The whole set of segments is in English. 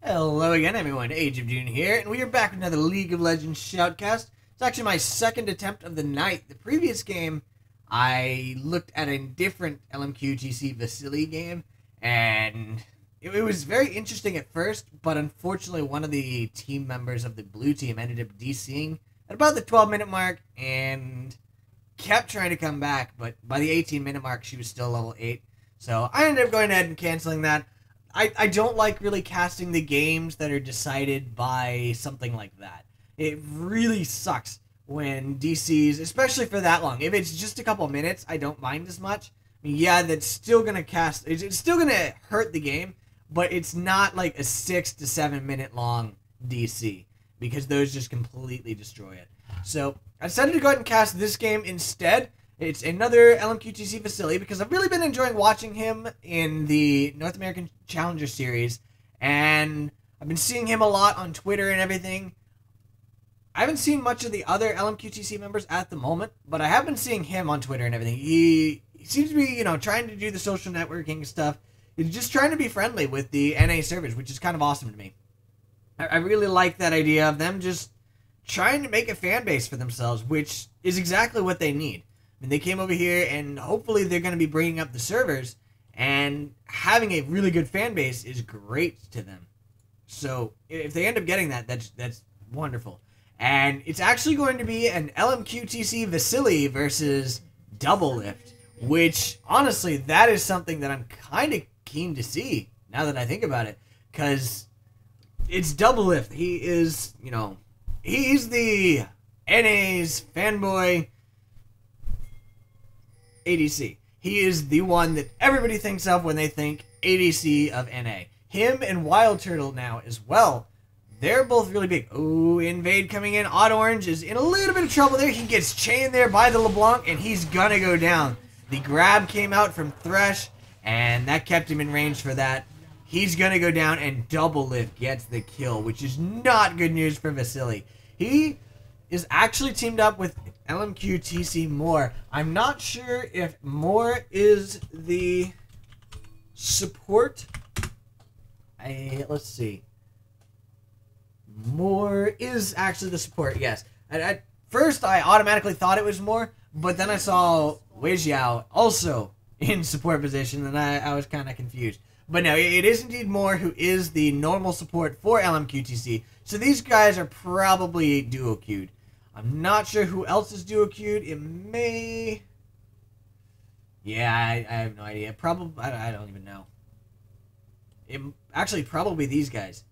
Hello again, everyone. Age of Dune here, and we are back with another League of Legends Shoutcast. It's actually my second attempt of the night. The previous game, I looked at a different LMQ TC Vasilii game, and it was very interesting at first, but unfortunately one of the team members of the blue team ended up DCing at about the 12-minute mark, and kept trying to come back, but by the 18-minute mark, she was still level 8. So I ended up going ahead and canceling that. I don't like really casting the games that are decided by something like that. It really sucks when DCs, especially for that long. If it's just a couple minutes, I don't mind as much. I mean, yeah, that's still going to cast, it's still going to hurt the game, but it's not like a 6 to 7 minute long DC, because those just completely destroy it. So I decided to go ahead and cast this game instead. It's another LMQ TC Vasilii because I've really been enjoying watching him in the North American Challenger Series, and I've been seeing him a lot on Twitter and everything. I haven't seen much of the other LMQ TC members at the moment, but I have been seeing him on Twitter and everything. He seems to be, trying to do the social networking stuff. He's just trying to be friendly with the NA servers, which is kind of awesome to me. I really like that idea of them just trying to make a fan base for themselves, which is exactly what they need. I mean, they came over here, and hopefully they're going to be bringing up the servers, and having a really good fan base is great to them. So if they end up getting that, that's wonderful. And it's actually going to be an LMQ TC Vasilii versus Doublelift, which, honestly, that is something that I'm kind of keen to see, now that I think about it, because it's Doublelift. He is, he's the NA's fanboy ADC. He is the one that everybody thinks of when they think ADC of NA. Him and Wild Turtle now as well. They're both really big. Oh, Invade coming in. Odd Orange is in a little bit of trouble there. He gets chained there by the LeBlanc, and he's gonna go down. The grab came out from Thresh, and that kept him in range for that. He's gonna go down, and Doublelift gets the kill, which is not good news for Vasilii. He is actually teamed up with LMQ TC Moore. I'm not sure if Moore is the support. Let's see. Moore is actually the support, yes. At first, I automatically thought it was Moore, but then I saw Wei Xiao also in support position, and I was kind of confused. But no, it is indeed Moore who is the normal support for LMQ TC. So these guys are probably duo queued. I'm not sure who else is duo queued. It may... Yeah, I have no idea. Probably, I don't even know. Actually, probably these guys.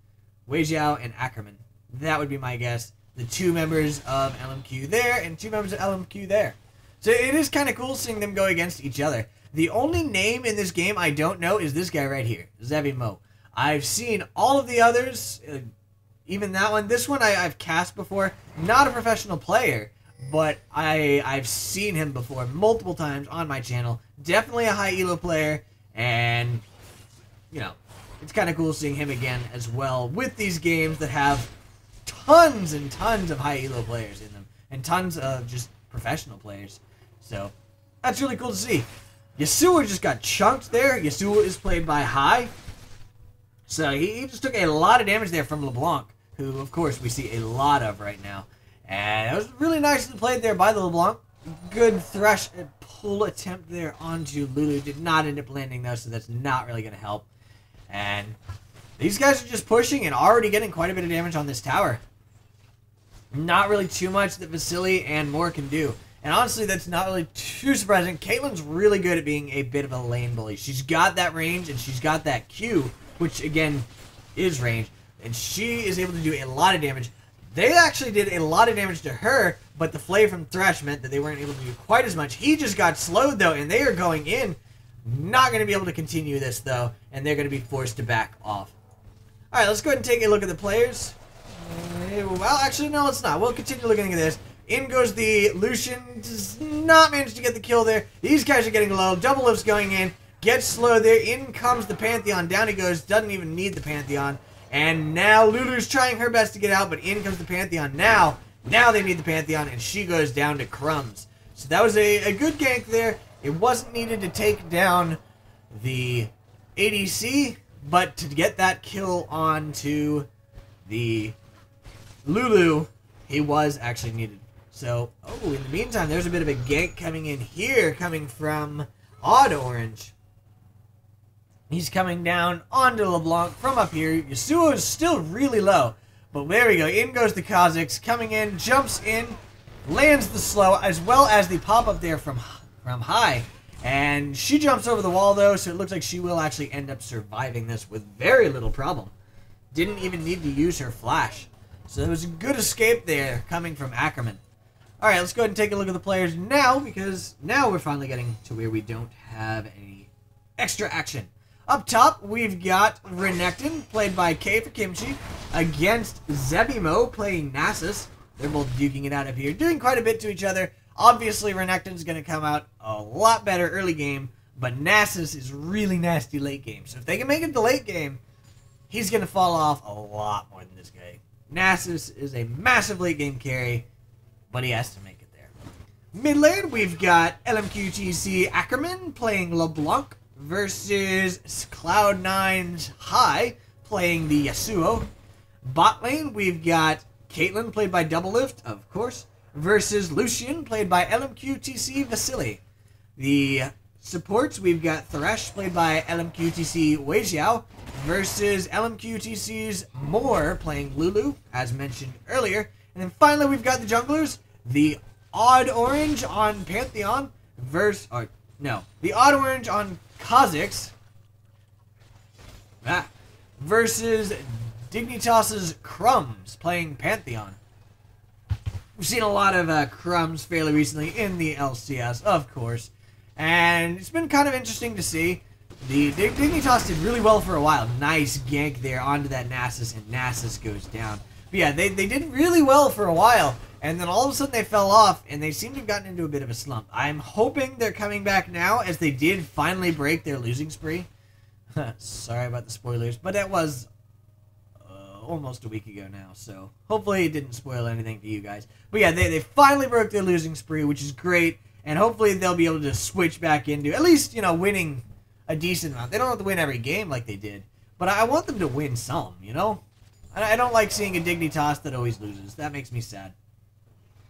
Wei Xiao and Ackerman. That would be my guess. The two members of LMQ there and two members of LMQ there. So it is kind of cool seeing them go against each other. The only name in this game I don't know is this guy right here, Zevi Mo. I've seen all of the others... even that one. This one I've cast before. Not a professional player, but I've seen him before multiple times on my channel. Definitely a high elo player, and, it's kind of cool seeing him again as well with these games that have tons and tons of high elo players in them, and tons of just professional players. So, that's really cool to see. Yasuo just got chunked there. Yasuo is played by High. So he just took a lot of damage there from LeBlanc, who, of course, we see a lot of right now. And it was really nicely played there by the LeBlanc. Good Thresh and pull attempt there onto Lulu. Did not end up landing, though, so that's not really going to help. And these guys are just pushing and already getting quite a bit of damage on this tower. Not really too much that Vasilii and Moore can do. And honestly, that's not really too surprising. Caitlyn's really good at being a bit of a lane bully. She's got that range, and she's got that Q, which, again, is range. And she is able to do a lot of damage. They actually did a lot of damage to her, but the flay from Thresh meant that they weren't able to do quite as much. He just got slowed, though, and they are going in. Not going to be able to continue this, though, and they're going to be forced to back off. Alright, let's go ahead and take a look at the players. Well, actually, no, let's not. We'll continue looking at this. In goes the Lucian. Does not manage to get the kill there. These guys are getting low. Doublelift's going in. Gets slow there. In comes the Pantheon. Down he goes. Doesn't even need the Pantheon. And now Lulu's trying her best to get out, but in comes the Pantheon. Now they need the Pantheon, and she goes down to Crumbz. So that was a good gank there. It wasn't needed to take down the ADC, but to get that kill onto the Lulu, he was actually needed. So, oh, in the meantime, there's a bit of a gank coming in here, coming from Odd Orange. He's coming down onto LeBlanc from up here. Yasuo is still really low, but there we go. In goes the Kha'Zix, coming in, jumps in, lands the slow, as well as the pop-up there from high. And she jumps over the wall, though, so it looks like she will actually end up surviving this with very little problem. Didn't even need to use her flash. So there was a good escape there coming from Ackerman. Alright, let's go ahead and take a look at the players now, because now we're finally getting to where we don't have any extra action. Up top, we've got Renekton, played by K for Kimchi, against Zebimo, playing Nasus. They're both duking it out up here, doing quite a bit to each other. Obviously, Renekton's going to come out a lot better early game, but Nasus is really nasty late game. So if they can make it to late game, he's going to fall off a lot more than this guy. Nasus is a massive late game carry, but he has to make it there. Mid lane, we've got LMQ TC Ackerman playing LeBlanc versus Cloud9's High playing the Yasuo. Bot lane, we've got Caitlyn played by Doublelift, of course, versus Lucian played by LMQ TC Vasilii. The supports, we've got Thresh played by LMQ TC Weijiao versus LMQ TC's Moore playing Lulu, as mentioned earlier. And then finally, we've got the junglers, the Odd Orange on Pantheon the Odd Orange on Kha'Zix versus Dignitas Crumbz playing Pantheon. We've seen a lot of Crumbz fairly recently in the LCS, of course, and it's been kind of interesting to see. The Dignitas did really well for a while. Nice gank there onto that Nasus, and Nasus goes down. But yeah, they did really well for a while, and then all of a sudden they fell off, and they seem to have gotten into a bit of a slump. I'm hoping they're coming back now, as they did finally break their losing spree. Sorry about the spoilers, but that was almost a week ago now, so hopefully it didn't spoil anything for you guys. But yeah, they finally broke their losing spree, which is great, and hopefully they'll be able to switch back into, at least, you know, winning a decent amount. They don't have to win every game like they did, but I want them to win some, you know? I don't like seeing a Dignitas that always loses. That makes me sad.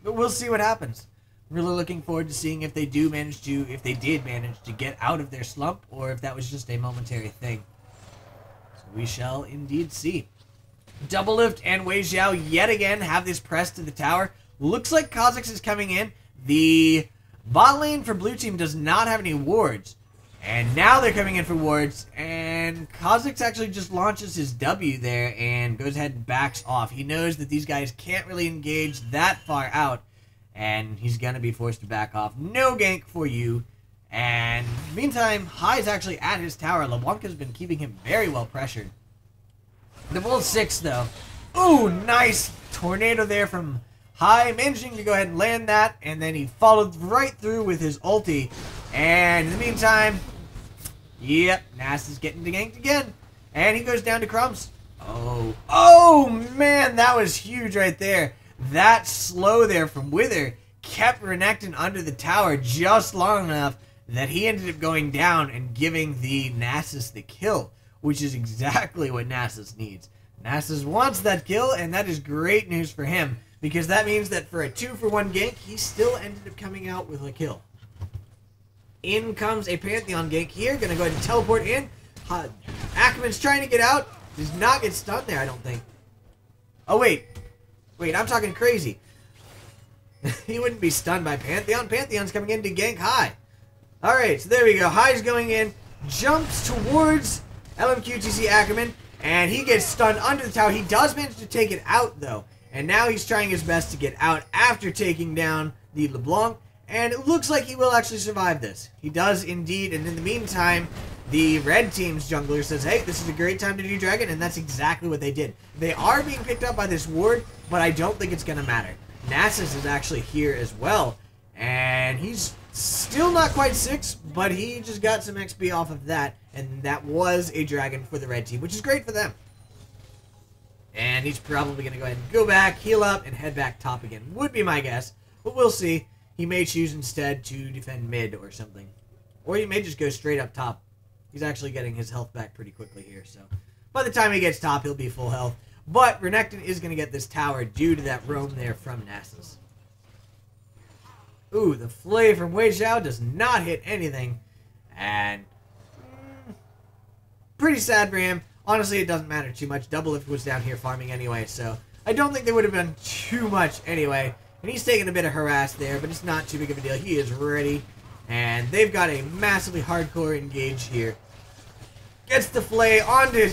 But we'll see what happens. Really looking forward to seeing if they did manage to get out of their slump, or if that was just a momentary thing. So we shall indeed see. Doublelift and Weijiao yet again have this press to the tower. Looks like Kha'Zix is coming in. The bot lane for blue team does not have any wards. And now they're coming in for wards, and Kha'Zix actually just launches his W there and goes ahead and backs off. He knows that these guys can't really engage that far out, and he's going to be forced to back off. No gank for you. And meantime, High's actually at his tower. LeBlanc has been keeping him very well pressured. The Bull 6, though. Ooh, nice tornado there from High, managing to go ahead and land that, and then he followed right through with his ulti. And in the meantime, yep, Nas is getting ganked again. And he goes down to Crumbz. Oh man, that was huge right there. That slow there from Wither kept Renekton under the tower just long enough that he ended up going down and giving the Nasus the kill, which is exactly what Nasus needs. Nasus wants that kill, and that is great news for him, because that means that for a 2-for-1 gank, he still ended up coming out with a kill. In comes a Pantheon gank here. Gonna go ahead and teleport in. Ackerman's trying to get out. Does not get stunned there, I don't think. Oh, wait. Wait, I'm talking crazy. He wouldn't be stunned by Pantheon. Pantheon's coming in to gank High. Alright, so there we go. High's going in. Jumps towards LMQ TC Ackerman. And he gets stunned under the tower. He does manage to take it out, though. And now he's trying his best to get out after taking down the LeBlanc. And it looks like he will actually survive this. He does indeed. And in the meantime, the red team's jungler says, hey, this is a great time to do Dragon. And that's exactly what they did. They are being picked up by this ward, but I don't think it's going to matter. Nasus is actually here as well. And he's still not quite 6, but he just got some XP off of that. And that was a Dragon for the red team, which is great for them. And he's probably going to go ahead and go back, heal up, and head back top again. Would be my guess, but we'll see. He may choose instead to defend mid or something. Or he may just go straight up top. He's actually getting his health back pretty quickly here, so by the time he gets top, he'll be full health. But Renekton is going to get this tower due to that roam there from Nasus. Ooh, the flay from Wei Xiao does not hit anything. And pretty sad for him. Honestly, it doesn't matter too much. Doublelift was down here farming anyway, so I don't think they would have done too much anyway. And he's taking a bit of harass there, but it's not too big of a deal. He is ready. And they've got a massively hardcore engage here. Gets the flay onto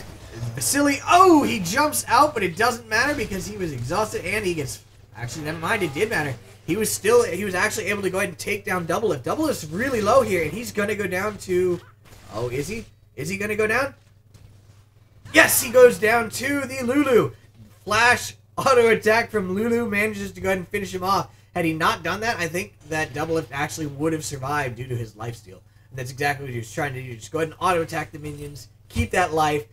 Vasilii. Oh, he jumps out, but it doesn't matter because he was exhausted and he gets... Actually, never mind, it did matter. He was actually able to go ahead and take down Doublelift. Doublelift's really low here, and he's going to go down to... Oh, is he? Is he going to go down? Yes, he goes down to the Lulu. Flash auto attack from Lulu manages to go ahead and finish him off. Had he not done that, I think that Doublelift actually would have survived due to his lifesteal. And that's exactly what he was trying to do. Just go ahead and auto attack the minions, keep that life.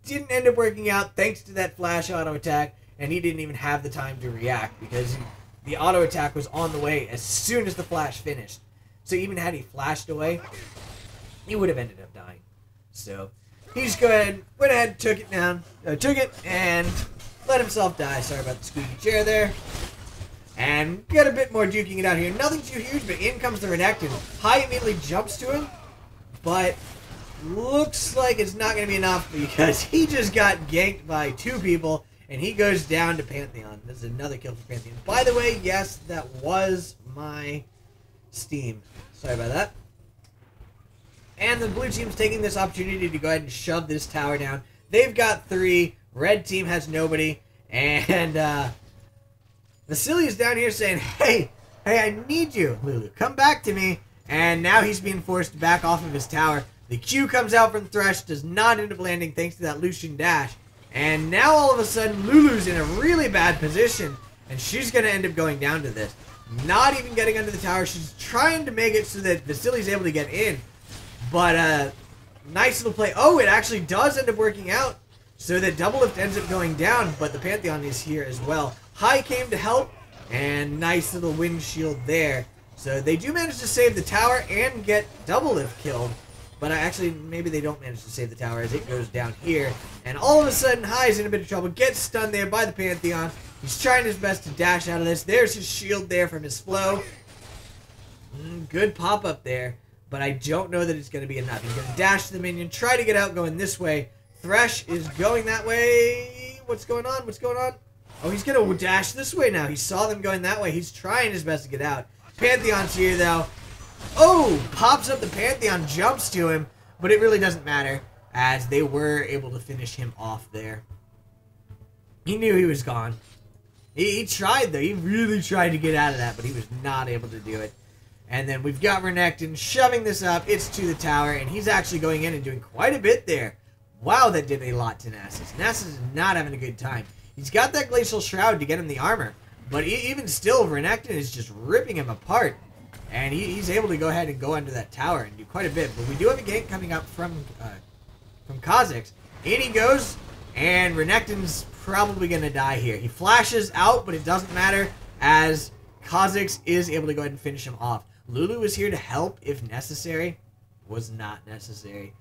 Didn't end up working out thanks to that flash auto attack, and he didn't even have the time to react because the auto attack was on the way as soon as the flash finished. So even had he flashed away, he would have ended up dying. So he just went ahead, took it, and let himself die. Sorry about the squeaky chair there. And got a bit more duking it out here. Nothing too huge, but in comes the Renekton. Hai immediately jumps to him, but looks like it's not going to be enough because he just got ganked by two people, and he goes down to Pantheon. This is another kill for Pantheon. By the way, yes, that was my Steam. Sorry about that. And the blue team's taking this opportunity to go ahead and shove this tower down. They've got 3. Red team has nobody. And Vasilii is down here saying, hey, I need you, Lulu. Come back to me. And now he's being forced back off of his tower. The Q comes out from Thresh, does not end up landing thanks to that Lucian dash. And now all of a sudden, Lulu's in a really bad position. And she's going to end up going down to this. Not even getting under the tower. She's trying to make it so that Vasilii's able to get in. But, nice little play. Oh, it actually does end up working out. So that Doublelift ends up going down, but the Pantheon is here as well. Hai came to help, and nice little windshield there. So they do manage to save the tower and get Doublelift killed. But actually, maybe they don't manage to save the tower as it goes down here. And all of a sudden, Hai's in a bit of trouble. Gets stunned there by the Pantheon. He's trying his best to dash out of this. There's his shield there from his flow. Good pop-up there. But I don't know that it's going to be enough. He's going to dash to the minion, try to get out going this way. Thresh is going that way. What's going on? What's going on? Oh, he's going to dash this way now. He saw them going that way. He's trying his best to get out. Pantheon's here, though. Oh, pops up the Pantheon, jumps to him. But it really doesn't matter, as they were able to finish him off there. He knew he was gone. He tried, though. He really tried to get out of that, but he was not able to do it. And then we've got Renekton shoving this up. It's to the tower, and he's actually going in and doing quite a bit there. Wow, that did a lot to Nasus. Nasus is not having a good time. He's got that Glacial Shroud to get him the armor, but even still, Renekton is just ripping him apart. And he's able to go ahead and go under that tower and do quite a bit. But we do have a gank coming up from Kha'Zix. In he goes, and Renekton's probably going to die here. He flashes out, but it doesn't matter, as Kha'Zix is able to go ahead and finish him off. Lulu was here to help if necessary. Was not necessary.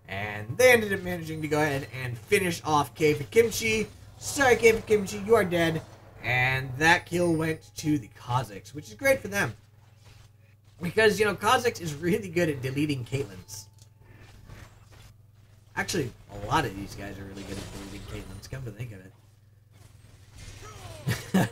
And they ended up managing to go ahead and finish off K for Kimchi. Sorry, K for Kimchi, you are dead. And that kill went to the Kha'Zix, which is great for them. Because, you know, Kha'Zix is really good at deleting Caitlyn's. Actually, a lot of these guys are really good at deleting Caitlyn's, come to think of it.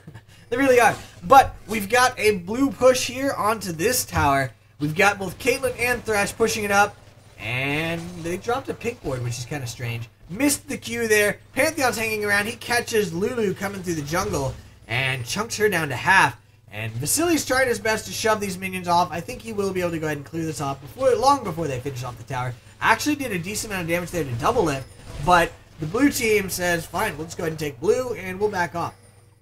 They really are. But we've got a blue push here onto this tower. We've got both Caitlyn and Thresh pushing it up. And they dropped a pink ward, which is kind of strange. Missed the Q there. Pantheon's hanging around. He catches Lulu coming through the jungle and chunks her down to half. And Vasilii's trying his best to shove these minions off. I think he will be able to go ahead and clear this off long before they finish off the tower. Actually did a decent amount of damage there to Doublelift. But the blue team says, fine, let's go ahead and take blue and we'll back off.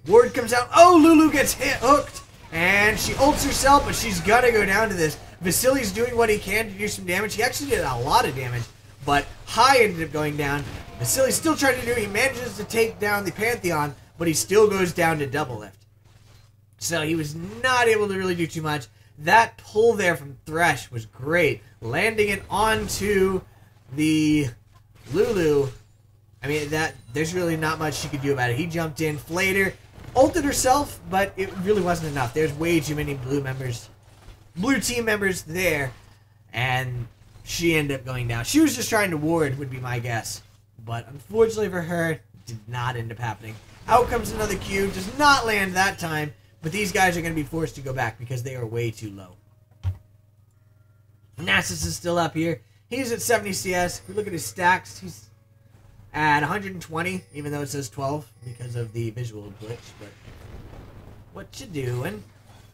Ward comes out. Oh, Lulu gets hooked. And she ults herself, but she's got to go down to this. Vasilii's doing what he can to do some damage. He actually did a lot of damage, but Hai ended up going down. Vasilii's still trying to do it. He manages to take down the Pantheon, but he still goes down to Doublelift. So he was not able to really do too much. That pull there from Thresh was great. Landing it onto the Lulu, I mean, there's really not much she could do about it. He jumped in, flayed her, ulted herself, but it really wasn't enough. There's way too many blue team members there, and she ended up going down. She was just trying to ward, would be my guess. But unfortunately for her, did not end up happening. Out comes another Q, does not land that time, but these guys are going to be forced to go back because they are way too low. Nasus is still up here. He's at 70 CS. If we look at his stacks, he's at 120, even though it says 12 because of the visual glitch. But what you doing?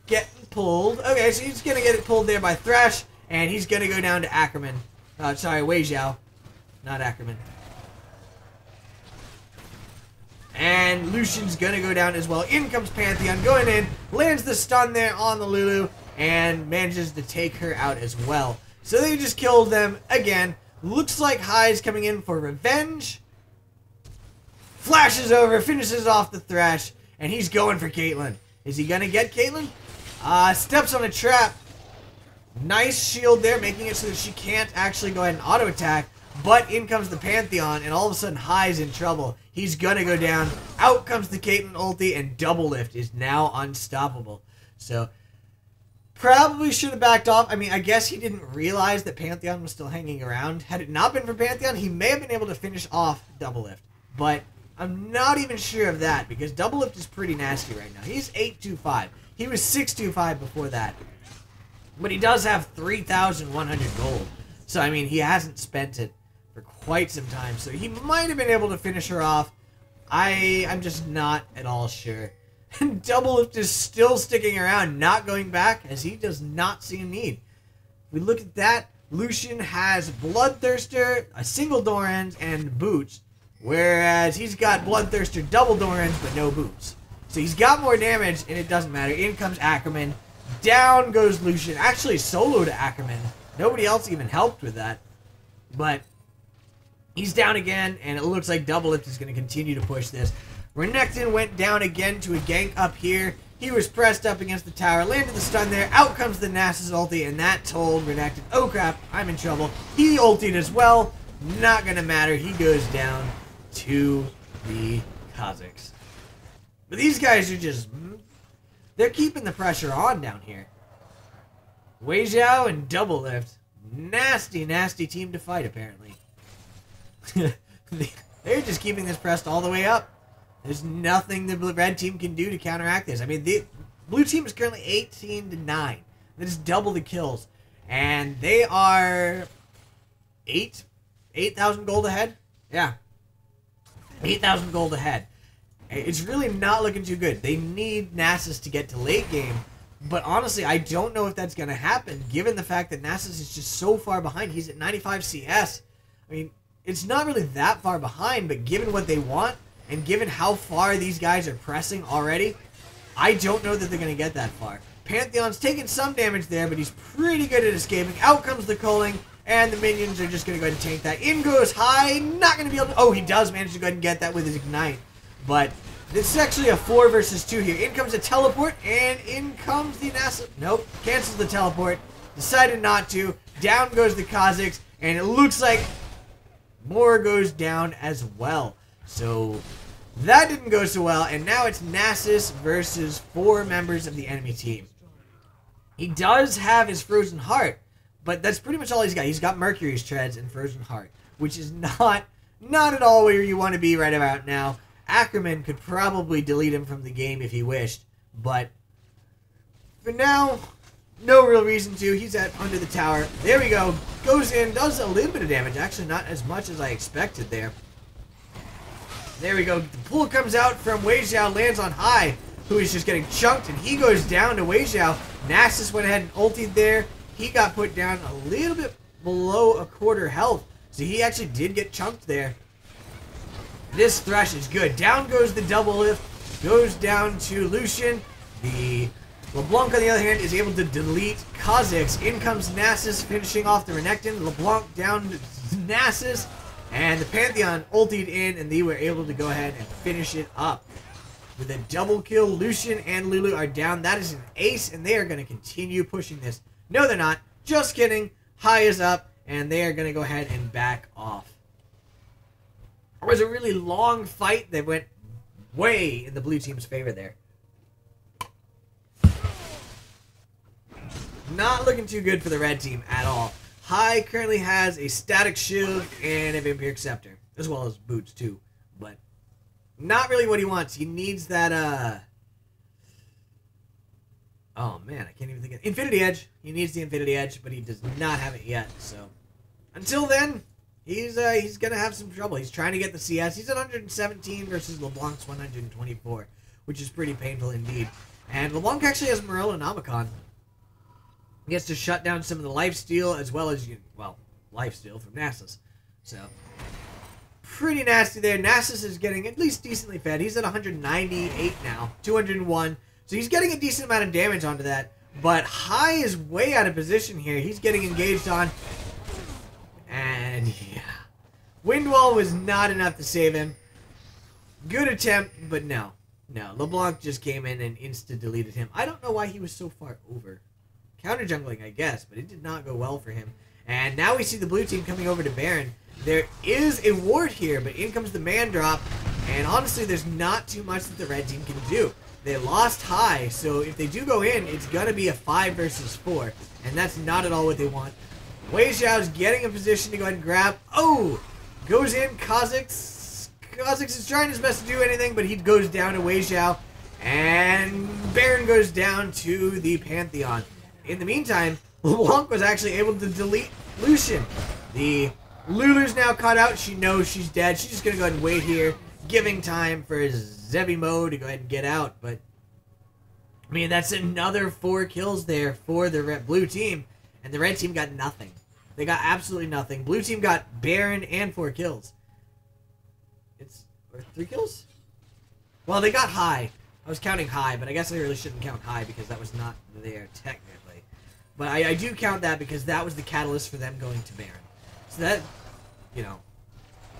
Getting pulled. Okay, so he's going to get it pulled there by Thresh, and he's going to go down to Ackerman. Sorry, Wei Xiao, not Ackerman. And Lucian's going to go down as well. In comes Pantheon, going in, lands the stun there on the Lulu, and manages to take her out as well. So they just killed them again. Looks like Hai's coming in for revenge. Flashes over, finishes off the Thresh, and he's going for Caitlyn. Is he going to get Caitlyn? Steps on a trap. Nice shield there, making it so that she can't actually go ahead and auto-attack. But in comes the Pantheon, and all of a sudden Hai's in trouble. He's gonna go down. Out comes the Caitlyn ulti, and Doublelift is now unstoppable. So, probably should have backed off. I mean, I guess he didn't realize that Pantheon was still hanging around. Had it not been for Pantheon, he may have been able to finish off Doublelift. But I'm not even sure of that, because Doublelift is pretty nasty right now. He's 825. He was 625 before that. But he does have 3,100 gold. So, I mean, he hasn't spent it for quite some time, so he might have been able to finish her off. I'm just not at all sure. And Doublelift is still sticking around, not going back, as he does not see a need. We look at that. Lucian has Bloodthirster, a single Doran's, and boots, whereas he's got Bloodthirster, double Doran's, but no boots. So he's got more damage, and it doesn't matter. In comes Ackerman. Down goes Lucian. Actually, solo to Ackerman. Nobody else even helped with that. But he's down again, and it looks like Doublelift is going to continue to push this. Renekton went down again to a gank up here. He was pressed up against the tower, landed the stun there. Out comes the Nasus ulti, and that told Renekton, oh crap, I'm in trouble. He ultied as well. Not going to matter. He goes down to the Kha'Zix. But these guys are just... they're keeping the pressure on down here. Wei Xiao and Doublelift. Nasty, nasty team to fight, apparently. They're just keeping this pressed all the way up. There's nothing the red team can do to counteract this. I mean, the blue team is currently 18-9. That is double the kills. And they are 8,000 gold ahead? Yeah. 8,000 gold ahead. It's really not looking too good. They need Nasus to get to late game. But honestly, I don't know if that's going to happen, given the fact that Nasus is just so far behind. He's at 95 CS. I mean, it's not really that far behind, but given what they want, and given how far these guys are pressing already, I don't know that they're going to get that far. Pantheon's taking some damage there, but he's pretty good at escaping. Out comes the culling, and the minions are just going to go ahead and tank that. In goes Hai, not going to be able to... oh, he does manage to go ahead and get that with his Ignite. But this is actually a 4 versus 2 here. In comes a teleport, and in comes the Nasus. Nope, cancels the teleport. Decided not to. Down goes the Kha'Zix, and it looks like more goes down as well. So that didn't go so well, and now it's Nasus versus 4 members of the enemy team. He does have his Frozen Heart, but that's pretty much all he's got. He's got Mercury's Treads and Frozen Heart, which is not at all where you want to be right about now. Ackerman could probably delete him from the game if he wished, but for now, no real reason to. He's under the tower. There we go. Goes in, does a little bit of damage. Actually, not as much as I expected there. There we go. The pull comes out from Wei Xiao, lands on Hai, who is just getting chunked, and he goes down to Wei Xiao. Nasus went ahead and ultied there. He got put down a little bit below a quarter health, so he actually did get chunked there. This Thresh is good. Down goes the Doublelift, goes down to Lucian. The LeBlanc, on the other hand, is able to delete Kha'Zix. In comes Nasus, finishing off the Renekton. LeBlanc down to Nasus. And the Pantheon ultied in, and they were able to go ahead and finish it up. With a double kill, Lucian and Lulu are down. That is an ace, and they are going to continue pushing this. No, they're not. Just kidding. Hai is up, and they are going to go ahead and back off. It was a really long fight that went way in the blue team's favor there. Not looking too good for the red team at all. Hai currently has a static shield and a vampiric scepter, as well as boots too, but not really what he wants. He needs that, oh man, I can't even think of Infinity Edge. He needs the Infinity Edge, but he does not have it yet, so until then, he's gonna have some trouble. He's trying to get the CS. He's at 117 versus LeBlanc's 124, which is pretty painful indeed. And LeBlanc actually has Morel and Omicron. He gets to shut down some of the lifesteal as well as, well, lifesteal from Nasus. So, pretty nasty there. Nasus is getting at least decently fed. He's at 198 now, 201. So he's getting a decent amount of damage onto that. But Hai is way out of position here. He's getting engaged on. And, yeah. Wind Wall was not enough to save him. Good attempt, but no. No, LeBlanc just came in and insta-deleted him. I don't know why he was so far over. Counter jungling, I guess, but it did not go well for him. And now we see the blue team coming over to Baron. There is a ward here, but in comes the man drop. And honestly, there's not too much that the red team can do. They lost Hai, so if they do go in, it's going to be a 5 versus 4. And that's not at all what they want. Wei Xiao's getting a position to go ahead and grab. Oh! Goes in, Kha'Zix. Kha'Zix is trying his best to do anything, but he goes down to Wei Xiao. And Baron goes down to the Pantheon. In the meantime, LeBlanc was actually able to delete Lucian. The Lulu's now caught out. She knows she's dead. She's just going to go ahead and wait here, giving time for Zebimo to go ahead and get out. But, I mean, that's another 4 kills there for the blue team. And the red team got nothing. They got absolutely nothing. Blue team got Baron and 4 kills. Or 3 kills? Well, they got Hai. I was counting Hai, but I guess I really shouldn't count Hai because that was not there technically. But I do count that because that was the catalyst for them going to Baron. So that, you know,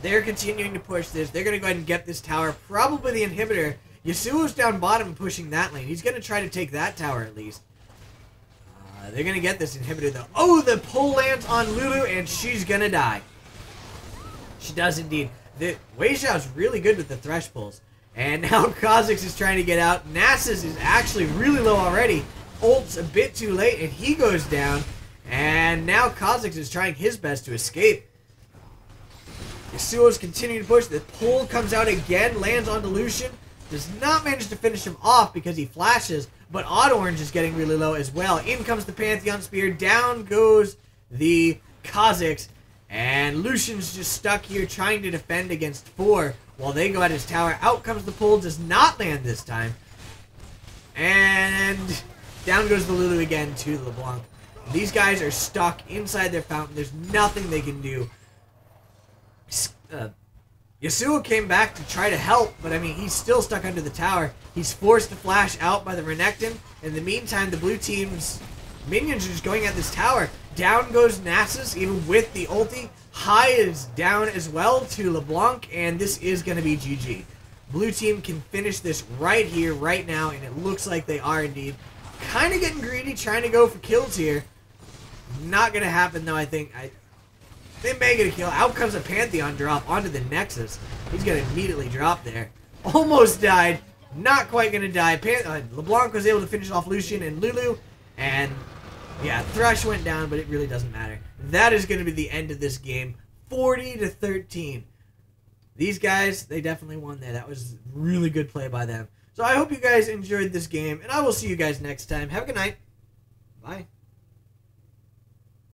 they're continuing to push this. They're going to go ahead and get this tower. Probably the inhibitor. Yasuo's down bottom pushing that lane. He's going to try to take that tower at least. They're going to get this inhibitor though. Oh, the pull lands on Lulu and she's going to die. She does indeed. Wei Xiao's really good with the thresh pulls. And now Kha'Zix is trying to get out. Nasus is actually really low already. Ult's a bit too late, and he goes down. And now Kha'Zix is trying his best to escape. Yasuo's continuing to push. The pull comes out again, lands onto Lucian. Does not manage to finish him off because he flashes, but Odd Orange is getting really low as well. In comes the Pantheon Spear. Down goes the Kha'Zix. And Lucian's just stuck here trying to defend against 4 while they go at his tower. Out comes the pull. Does not land this time. And down goes the Lulu again to LeBlanc. These guys are stuck inside their fountain. There's nothing they can do. Yasuo came back to try to help, but I mean, he's still stuck under the tower. He's forced to flash out by the Renekton. In the meantime, the blue team's minions are just going at this tower. Down goes Nasus, even with the ulti. Hai is down as well to LeBlanc, and this is going to be GG. Blue team can finish this right here, right now, and it looks like they are indeed. Kind of getting greedy, trying to go for kills here. Not going to happen, though, I think. They may get a kill. Out comes a Pantheon drop onto the Nexus. He's going to immediately drop there. Almost died. Not quite going to die. LeBlanc was able to finish off Lucian and Lulu. And, yeah, Thresh went down, but it really doesn't matter. That is going to be the end of this game. 40-13. These guys, they definitely won there. That was really good play by them. So I hope you guys enjoyed this game, and I will see you guys next time. Have a good night. Bye.